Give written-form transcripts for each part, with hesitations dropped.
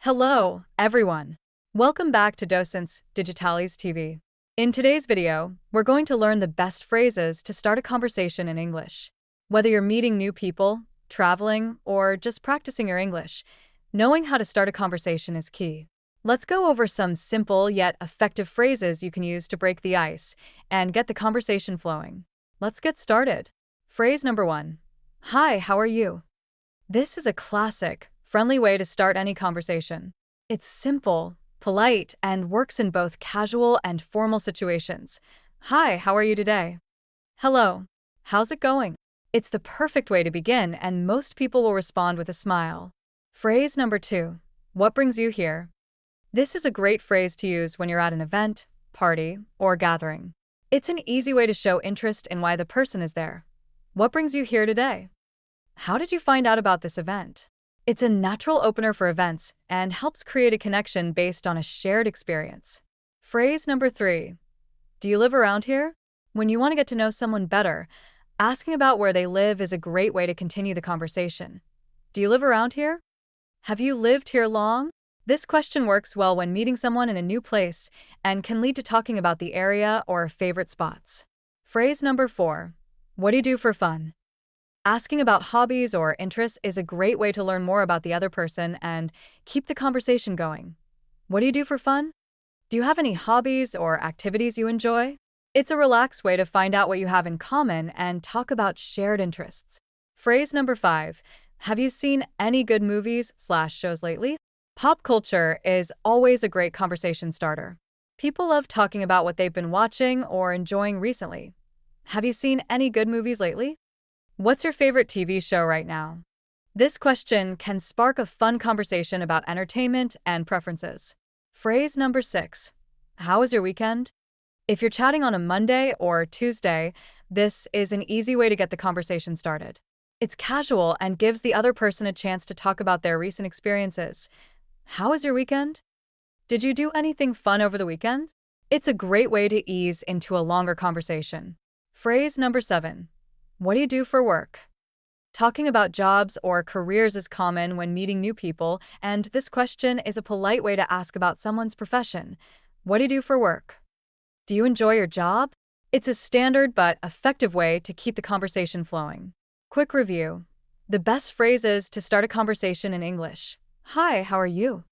Hello, everyone. Welcome back to Docents Digitalis TV. In today's video, we're going to learn the best phrases to start a conversation in English. Whether you're meeting new people, traveling, or just practicing your English, knowing how to start a conversation is key. Let's go over some simple yet effective phrases you can use to break the ice and get the conversation flowing. Let's get started. Phrase number 1. Hi, how are you? This is a classic, friendly way to start any conversation. It's simple, polite, and works in both casual and formal situations. Hi, how are you today? Hello, how's it going? It's the perfect way to begin, and most people will respond with a smile. Phrase number 2. What brings you here? This is a great phrase to use when you're at an event, party, or gathering. It's an easy way to show interest in why the person is there. What brings you here today? How did you find out about this event? It's a natural opener for events and helps create a connection based on a shared experience. Phrase number 3. Do you live around here? When you want to get to know someone better, asking about where they live is a great way to continue the conversation. Do you live around here? Have you lived here long? This question works well when meeting someone in a new place and can lead to talking about the area or favorite spots. Phrase number 4. What do you do for fun? Asking about hobbies or interests is a great way to learn more about the other person and keep the conversation going. What do you do for fun? Do you have any hobbies or activities you enjoy? It's a relaxed way to find out what you have in common and talk about shared interests. Phrase number 5. Have you seen any good movies/shows lately? Pop culture is always a great conversation starter. People love talking about what they've been watching or enjoying recently. Have you seen any good movies lately? What's your favorite TV show right now? This question can spark a fun conversation about entertainment and preferences. Phrase number 6. How was your weekend? If you're chatting on a Monday or Tuesday, this is an easy way to get the conversation started. It's casual and gives the other person a chance to talk about their recent experiences. How was your weekend? Did you do anything fun over the weekend? It's a great way to ease into a longer conversation. Phrase number 7. What do you do for work? Talking about jobs or careers is common when meeting new people, and this question is a polite way to ask about someone's profession. What do you do for work? Do you enjoy your job? It's a standard but effective way to keep the conversation flowing. Quick review. The best phrases to start a conversation in English. Hi, how are you?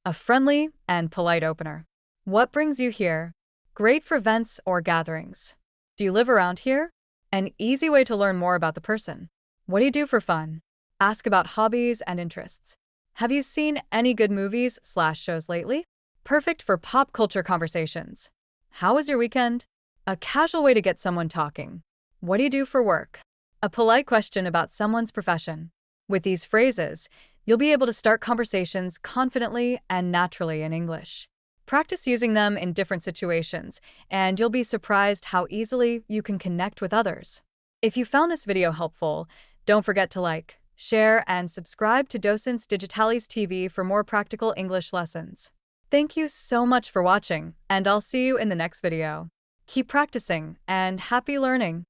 A friendly and polite opener. What brings you here? Great for events or gatherings. Do you live around here? An easy way to learn more about the person. What do you do for fun? Ask about hobbies and interests. Have you seen any good movies/shows lately? Perfect for pop culture conversations. How was your weekend? A casual way to get someone talking. What do you do for work? A polite question about someone's profession. With these phrases, you'll be able to start conversations confidently and naturally in English. Practice using them in different situations, and you'll be surprised how easily you can connect with others. If you found this video helpful, don't forget to like, share, and subscribe to Docents Digitalis TV for more practical English lessons. Thank you so much for watching, and I'll see you in the next video. Keep practicing, and happy learning!